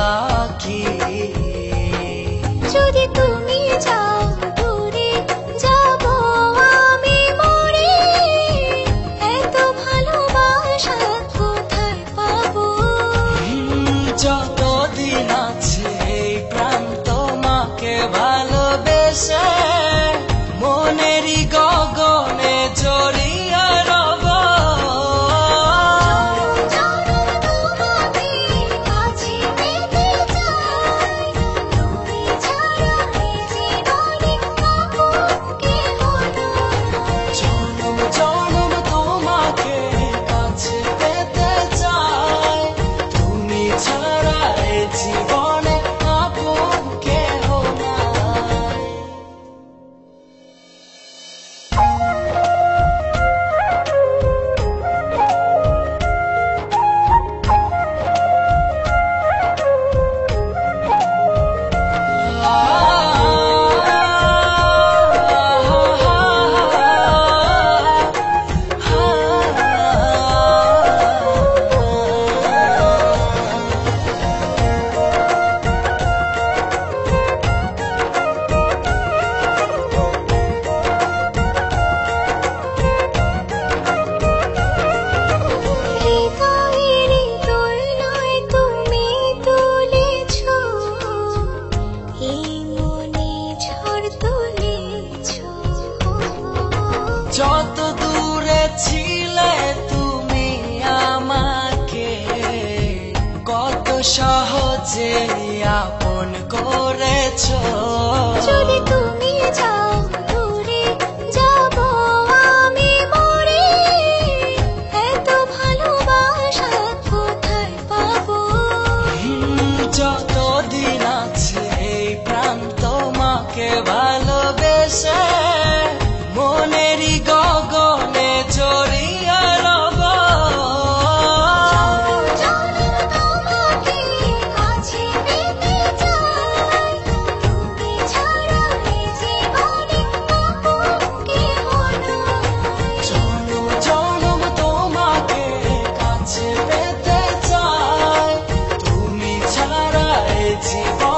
আঁকি। যদি তুমি যাও দূরে যাব আমি মরে, এত ভালোবাসা কোথায় পাবো? যতদিন আছে এই প্রাণ তোমাকে ভালোবেসে মনেরই গগনে জড়িয়ে রব। জনম জনম তোমাকে কাছে পেতে চাই, তুমি ছাড়া এই জীবনে আপন কেহ নাই। যত দূরে ছিলে তুমি আমাকে কত সহজে আপন করেছো। যদি তুমি যাও দূরে যাব আমি মরে, এত ভালোবাসা কোথায় পাবো? যতদিন আছে এই প্রাণ তোমাকে ভালোবেসে মনেরই গগনে জড়িয়ে রব। তোমাকে কাছে পেতে চাই, তুমি ছাড়া এই জীবনে আপন কেহ নাই। জনম জনম তোমাকে কাছে পেতে চাই, তুমি ছাড়া এই জীবন